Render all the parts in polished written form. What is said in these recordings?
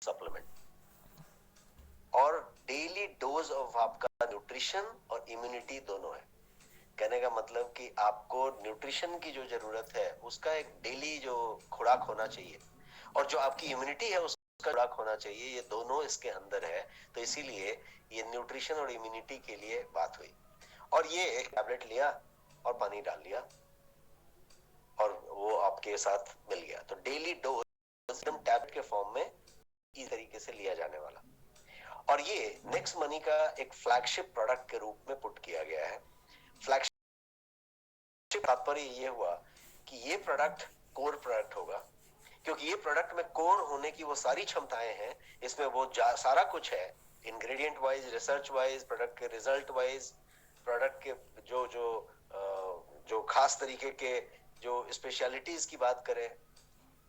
Supplement और daily dose of आपका nutrition और इम्यूनिटी दोनों है। कहने का मतलब कि आपको न्यूट्रिशन की जो जरूरत है उसका एक डेली जो खुराक होना चाहिए और जो आपकी इम्यूनिटी है उसका खुराक होना चाहिए, ये दोनों इसके अंदर है। तो इसीलिए ये न्यूट्रिशन और इम्यूनिटी के लिए बात हुई और ये एक टैबलेट लिया और पानी डाल लिया और वो आपके साथ मिल गया। तो डेली डोज टैबलेट के फॉर्म में इस तरीके से लिया जाने वाला और ये नेक्स्ट मनी का एक फ्लैगशिप प्रोडक्ट के रूप में पुट किया गया है। फ्लैगशिप तात्पर्य ये हुआ कि ये प्रोडक्ट कोर प्रोडक्ट होगा क्योंकि ये प्रोडक्ट में कोर होने की वो सारी क्षमताएं हैं, इसमें वो सारा कुछ है, ingredient wise, research wise, product के रिजल्ट वाइज, प्रोडक्ट के जो जो जो खास तरीके के जो स्पेशलिटीज की बात करें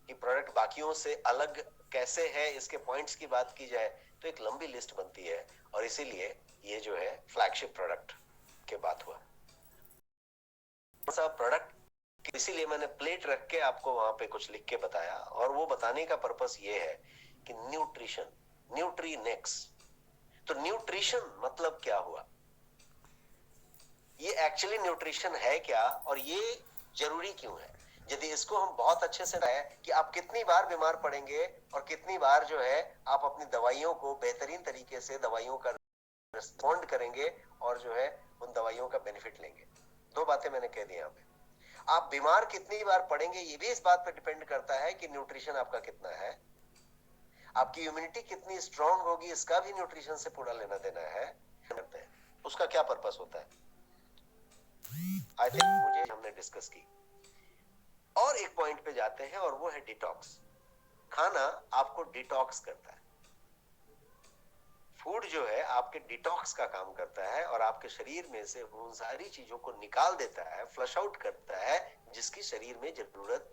कि प्रोडक्ट बाकियों से अलग कैसे है, इसके पॉइंट्स की बात की जाए तो एक लंबी लिस्ट बनती है और इसीलिए ये जो है फ्लैगशिप प्रोडक्ट के बात हुआ। प्रोडक्ट इसीलिए मैंने प्लेट रख के आपको वहां पे कुछ लिख के बताया और वो बताने का पर्पस ये है कि न्यूट्रिशन, न्यूट्रीनेक्स। तो न्यूट्रिशन मतलब क्या हुआ, ये एक्चुअली न्यूट्रिशन है क्या और ये जरूरी क्यों है। यदि इसको हम बहुत अच्छे से रहे कि आप कितनी बार बीमार पड़ेंगे और कितनी बार जो है आप अपनी दवाइयों को बेहतरीन तरीके से दवाइयों का रिस्पॉन्ड करेंगे और जो है उन दवाइयों का बेनिफिट लेंगे। दो बातें मैंने कह दी यहाँ पे। आप बीमार कितनी बार पड़ेंगे ये भी इस बात पर डिपेंड करता है कि न्यूट्रिशन आपका कितना है। आपकी इम्यूनिटी कितनी स्ट्रांग होगी इसका भी न्यूट्रिशन से पूरा लेना देना है। उसका क्या पर्पस होता है आई थिंक मुझे हमने डिस्कस की। और एक पॉइंट पे जाते हैं और वो है डिटॉक्स। खाना आपको डिटॉक्स करता है, फूड जो है आपके डिटॉक्स का काम करता है और आपके शरीर में से उन सारी चीजों को निकाल देता है, फ्लश आउट करता है जिसकी शरीर में जरूरत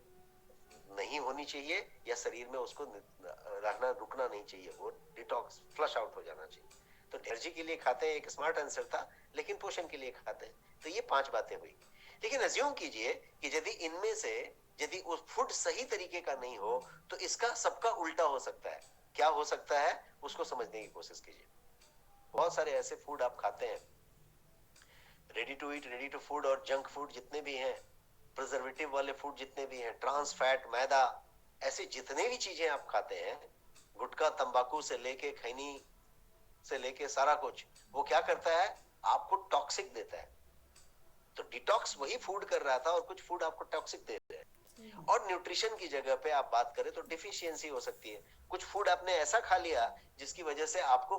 नहीं होनी चाहिए या शरीर में उसको रहना रुकना नहीं चाहिए, वो डिटॉक्स फ्लश आउट हो जाना चाहिए। तो एनर्जी के लिए खाते हैं, एक स्मार्ट आंसर था, लेकिन पोषण के लिए खाते हैं। तो ये 5 बातें हुई। लेकिन अज्यूम कीजिए कि यदि इनमें से यदि उस फूड सही तरीके का नहीं हो तो इसका सबका उल्टा हो सकता है। क्या हो सकता है उसको समझने की कोशिश कीजिए। बहुत सारे ऐसे फूड आप खाते हैं, ready to eat, ready to food और जंक फूड जितने भी हैं, प्रिजर्वेटिव वाले फूड जितने भी हैं, ट्रांस फैट, मैदा, ऐसे जितने भी चीजें आप खाते हैं, गुटखा तंबाकू से लेके खैनी से लेके सारा कुछ, वो क्या करता है आपको टॉक्सिक देता है। तो डिटॉक्स वही फूड कर रहा था और कुछ फूड आपको टॉक्सिक दे रहे हैं। और न्यूट्रिशन की जगह पे आप बात करें तो डिफिशियंसी हो सकती है। कुछ फूड आपने ऐसा खा लिया जिसकी वजह से आपको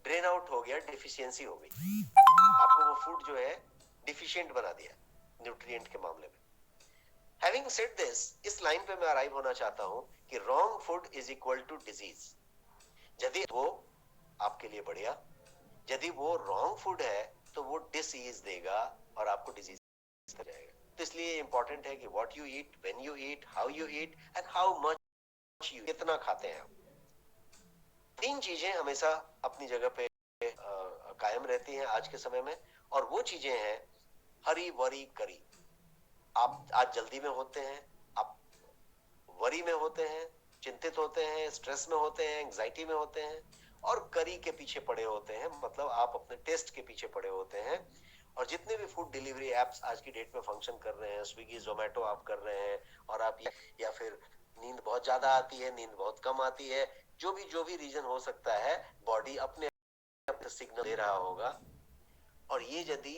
ड्रेन आउट हो गया, डिफिशियंसी हो गई, आपको वो फूड जो है डिफिशिएंट बना दिया न्यूट्रिएंट के मामले में। हैविंग सेड दिस, इस लाइन पे मैं अराइव होना चाहता हूं कि wrong food is equal to disease. यदि वो आपके लिए बढ़िया, यदि वो रॉन्ग फूड है तो वो डिसीज देगा और आपको डिजीज हो जाएगा। तो इसलिए इंपॉर्टेंट है कि what you eat, when you eat, how you eat and how much you, कितना खाते हैं। 3 चीजें हमेशा अपनी जगह पे कायम रहती हैं आज के समय में और वो चीजें हैं हरी वरी करी। आप आज जल्दी में होते हैं, आप वरी में होते हैं, चिंतित होते हैं, स्ट्रेस में होते हैं, एंजाइटी में होते हैं और करी के पीछे पड़े होते हैं, मतलब आप अपने टेस्ट के पीछे पड़े होते हैं। और जितने भी फूड डिलीवरी एप्स आज की डेट में फंक्शन कर रहे हैं, स्विगी जोमेटो आप कर रहे हैं और आप या फिर नींद बहुत ज्यादा आती है, नींद बहुत कम आती है, जो भी रीजन हो सकता है, बॉडी अपने सिग्नल दे रहा होगा और ये यदि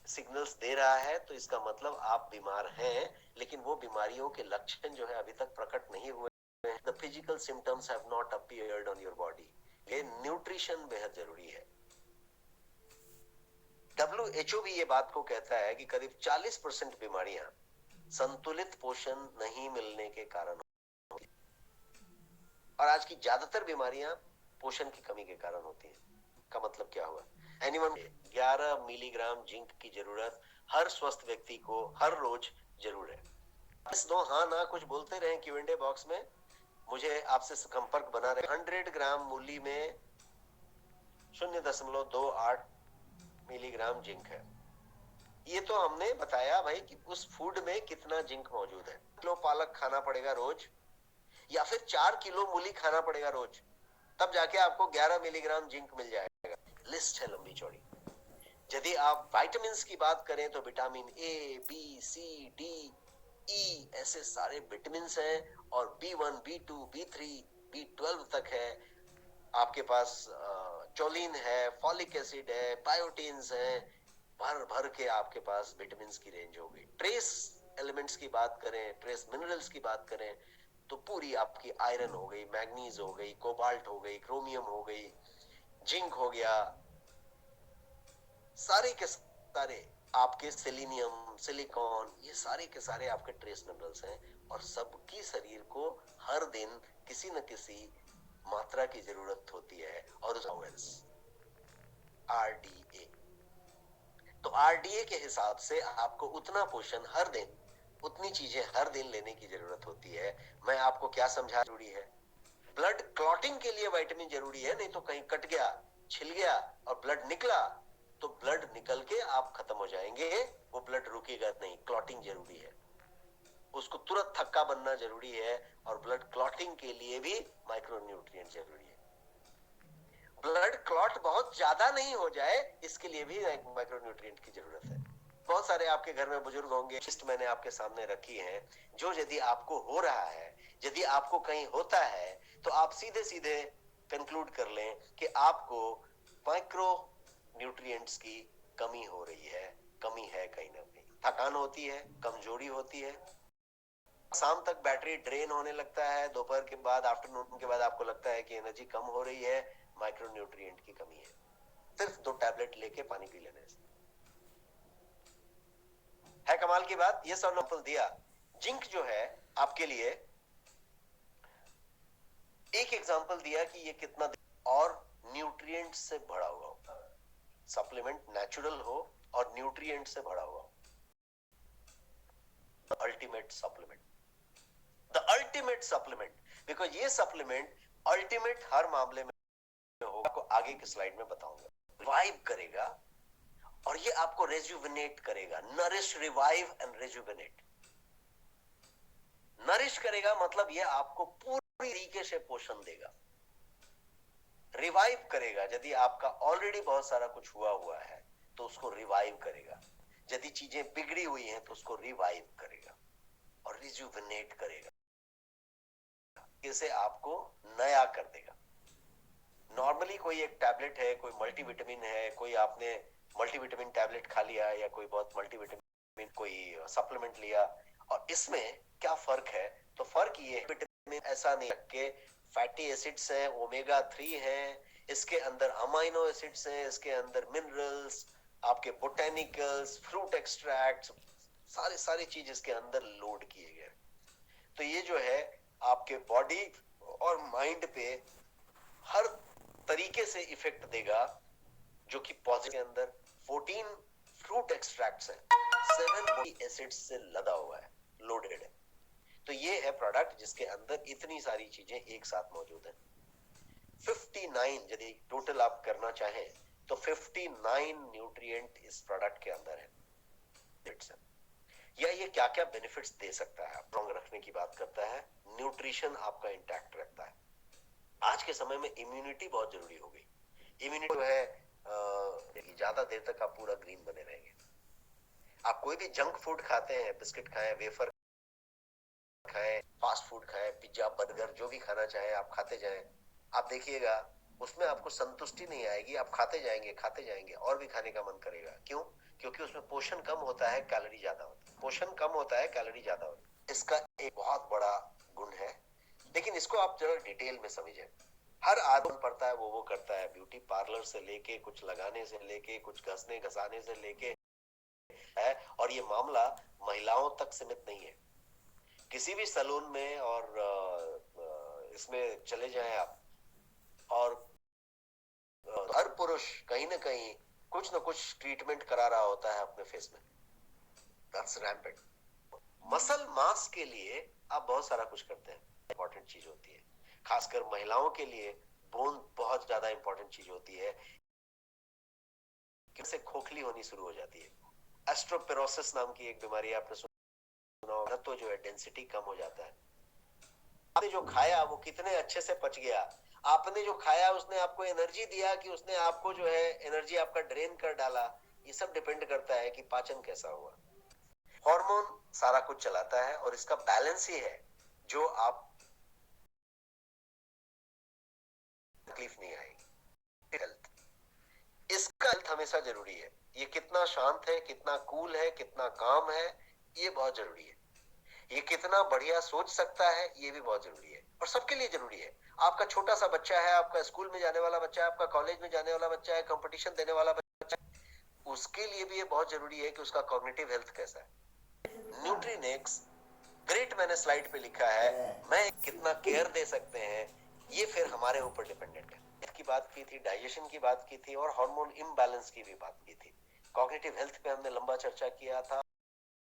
सिग्नल्स दे रहा है तो इसका मतलब आप बीमार हैं, लेकिन वो बीमारियों के लक्षण जो है अभी तक प्रकट नहीं हुए हैं। The physical symptoms have not appeared on your body। ये न्यूट्रिशन बेहद जरूरी है। WHO भी ये बात को कहता है कि करीब 40% बीमारियां संतुलित पोषण नहीं मिलने के कारण होती हैं और आज की ज्यादातर बीमारियां पोषण की कमी के कारण होती हैं। का मतलब क्या हुआ, एनीवन 11 मिलीग्राम जिंक की जरूरत हर स्वस्थ व्यक्ति को हर रोज जरूर है। इस दो हाँ ना कुछ बोलते रहे Q&A बॉक्स में, मुझे आपसे संपर्क बना रहे। 100 ग्राम मूली में 0.28 मिलीग्राम जिंक है। ये तो हमने बताया भाई कि उस फूड में कितना जिंक मौजूद है। किलो पालक खाना पड़ेगा रोज या फिर 4 किलो मूली खाना पड़ेगा रोज। तब जाके आपको 11 मिलीग्राम जिंक मिल जाएगा। लिस्ट है लंबी चौड़ी। यदि आप विटामिन की बात करें तो vitamin A, B, C, D, E, ऐसे सारे विटामिन हैं, और B1, B2, B3, B12 तक है। आपके पास चोलिन है, फॉलिक एसिड है, बायोटिन्स है, भर भर के आपके पास विटामिन की रेंज हो गई। ट्रेस एलिमेंट्स की बात करें, ट्रेस मिनरल्स की बात करें, तो पूरी आपकी आयरन हो गई, मैग्नीज हो गई, कोबाल्ट हो गई, क्रोमियम हो गई, जिंक हो गया, सारे के सारे आपके सेलिनियम, सिलिकॉन, ये सारे के सारे आपके ट्रेस मिनरल्स हैं, और सबकी शरीर को हर दिन किसी न किसी मात्रा की जरूरत होती है, और RDA। तो RDA के हिसाब से आपको उतना पोषण हर दिन, उतनी चीजें हर दिन लेने की जरूरत होती है। मैं आपको क्या समझा जरूरी है, ब्लड क्लॉटिंग के लिए विटामिन जरूरी है, नहीं तो कहीं कट गया, छिल गया और ब्लड निकला तो ब्लड निकल के आप खत्म हो जाएंगे, वो ब्लड रुकेगा नहीं। क्लॉटिंग जरूरी है, उसको तुरंत थक्का बनना जरूरी है, और ब्लड क्लॉटिंग के लिए भी माइक्रोन्यूट्रिएंट जरूरी है। ब्लड क्लॉट बहुत ज्यादा नहीं हो जाए, इसके लिए भी माइक्रोन्यूट्रिएंट की जरूरत है। बहुत सारे आपके घर में बुजुर्ग होंगे, लिस्ट मैंने आपके सामने रखी है, जो यदि आपको हो रहा है, यदि आपको कहीं होता है, तो आप सीधे सीधे कंक्लूड कर लें कि आपको माइक्रो न्यूट्रिएंट्स की कमी हो रही है, कमी है कहीं ना कहीं। थकान होती है, कमजोरी होती है, शाम तक बैटरी ड्रेन होने लगता है, दोपहर के बाद, आफ्टरनून के बाद आपको लगता है कि एनर्जी कम हो रही है, माइक्रोन्यूट्रिएंट की कमी है। सिर्फ 2 टैबलेट लेके पानी पी लेने से है कमाल की बात। ये सब नंबर दिया। जिंक जो है आपके लिए एक एग्जांपल दिया कि ये कितना, और न्यूट्रिएंट से भरा हुआ हो, सप्लीमेंट नेचुरल हो और न्यूट्रिएंट से भरा हुआ हो। Ultimate supplement, the ultimate supplement, because ये सप्लीमेंट अल्टीमेट हर मामले में होगा, आपको आगे की स्लाइड में बताऊंगा। रिवाइव करेगा, और ये आपको रेजुविनेट करेगा। Nourish, revive and rejuvenate. Nourish करेगा मतलब ये आपको पूरी तरीके से पोषण देगा। रिवाइव करेगा, यदि आपका ऑलरेडी बहुत सारा कुछ हुआ है तो उसको रिवाइव करेगा, यदि चीजें बिगड़ी हुई हैं तो उसको रिवाइव करेगा, और रिजुविनेट करेगा, इसे आपको नया कर देगा। नॉर्मली कोई एक टैबलेट है, कोई मल्टीविटामिन है, कोई आपने मल्टीविटामिन टैबलेट खा लिया, या कोई बहुत मल्टीविटामिन कोई सप्लीमेंट लिया, और इसमें क्या फर्क है? तो फर्क ये है, विटामिन ऐसा नहीं के फैटी एसिड्स हैं, ओमेगा 3 हैं, इसके अंदर अमाइनो एसिड्स हैं, इसके अंदर मिनरल्स, आपके बोटेनिकल्स, फ्रूट एक्सट्रैक्ट्स, सारे सारी चीज इसके अंदर लोड किए गए। तो ये जो है आपके बॉडी और माइंड पे हर तरीके से इफेक्ट देगा, जो कि पॉजिटिव के अंदर 14 फ्रूट एक्सट्रैक्ट्स हैं, 7 बॉडी एसिड्स से लदा हुआ है, लोडेड है। तो ये है प्रोडक्ट जिसके अंदर इतनी सारी चीजें एक साथ मौजूद है। 59 यदि टोटल आप करना चाहें तो 59 न्यूट्रिएंट इस प्रोडक्ट के अंदर है। या ये क्या क्या बेनिफिट्स दे सकता है? स्ट्रॉन्ग रखने की बात करता है, न्यूट्रिशन आपका इंटैक्ट रखता है। आज के समय में इम्यूनिटी बहुत जरूरी हो गई। इम्यूनिटी जो है ज्यादा देर तक आप पूरा ग्रीन बने रहेंगे। आप कोई भी जंक फूड खाते हैं, बिस्किट खाएं, वेफर खाएं, फास्ट फूड खाएं, पिज्जा, बर्गर, जो भी खाना चाहें आप खाते जाएं, आप देखिएगा उसमें आपको संतुष्टि नहीं आएगी, आप खाते जाएंगे और भी खाने का मन करेगा। क्यों? क्योंकि उसमें पोषण कम होता है, कैलोरी ज्यादा होता है। पोषण कम होता है, कैलोरी ज्यादा होता है। इसका एक बहुत बड़ा गुण है, लेकिन इसको आप जरा डिटेल में समझें। हर आदमी पड़ता है, वो करता है, ब्यूटी पार्लर से लेके, कुछ लगाने से लेके, कुछ घसने घसाने से लेके है, और ये मामला महिलाओं तक सीमित नहीं है। किसी भी सैलून में और इसमें चले जाएं आप, और हर पुरुष कहीं ना कहीं कुछ ना कुछ ट्रीटमेंट करा रहा होता है अपने फेस में। That's rampant. मसल मास के लिए आप बहुत सारा कुछ करते हैं, इंपॉर्टेंट चीज होती है। खासकर महिलाओं के लिए बोन बहुत ज्यादा इंपॉर्टेंट चीज होती है, से खोखली होनी शुरू हो जाती है। एस्ट्रोपेरोसिस नाम की एक बीमारी आपने सुना होगा, तो जो है डेंसिटी कम हो जाता है। आपने जो खाया वो कितने अच्छे से पच गया, आपने जो खाया उसने आपको एनर्जी दिया कि उसने आपको जो है एनर्जी आपका ड्रेन कर डाला, ये सब डिपेंड करता है कि पाचन कैसा हुआ। हार्मोन सारा कुछ चलाता है और इसका बैलेंस ही है जो आप तकलीफ नहीं आएगी। हेल्थ, इसका हेल्थ हमेशा जरूरी है। ये कितना शांत है, कितना कूल है, कितना काम है, ये बहुत जरूरी है। ये कितना बढ़िया सोच सकता है, ये भी बहुत जरूरी है और सबके लिए जरूरी है। आपका छोटा सा बच्चा है, आपका स्कूल में जाने वाला बच्चा है, आपका कॉलेज में जाने वाला बच्चा है, कंपटीशन देने वाला बच्चा है, उसके लिए भी ये बहुत जरूरी है कि उसका कॉग्निटिव हेल्थ कैसा है। न्यूट्रीनेक्स ग्रेट मैंने स्लाइड पे लिखा है, मैं कितना केयर दे सकते हैं ये फिर हमारे ऊपर डिपेंडेंट है। की बात की थी, डाइजेशन की बात की थी और हार्मोन इम्बैलेंस की भी बात की थी। कॉग्निटिव हेल्थ पे हमने लंबा चर्चा किया था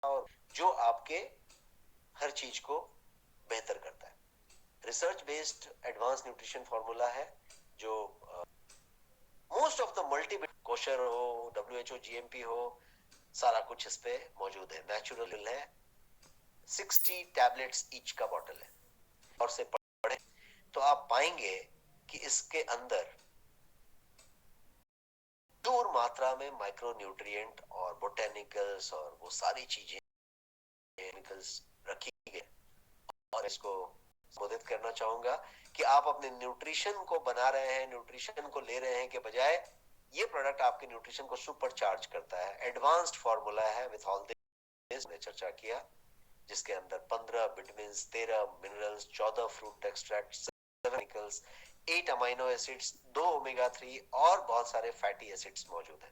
और जो आपके हर चीज को बेहतर करता है। Research based advance nutrition formula है जो most of the multi kosher हो, WHO GMP हो, सारा कुछ इस पे मौजूद है, नेचुरल है। 60 टैबलेट्स ईच का बॉटल है और से पढ़े तो आप पाएंगे कि इसके अंदर दूर मात्रा में माइक्रो न्यूट्रिएंट और बोटेनिकल्स और वो सारी चीजें केमिकल्स रखी गई। और इसको संबोधित करना चाहूंगा कि आप अपने न्यूट्रिशन को बना रहे हैं, न्यूट्रिशन को ले रहे हैं के बजाय ये प्रोडक्ट आपके न्यूट्रिशन को सुपर चार्ज करता है। एडवांस्ड फॉर्मूला है विथ ऑल दिस ने चर्चा किया, जिसके अंदर 15 vitamin, 13 minerals, 14 fruit extract, 7 chemicals, 8 amino acids, 2 omega 3 और बहुत सारे फैटी एसिड्स मौजूद है।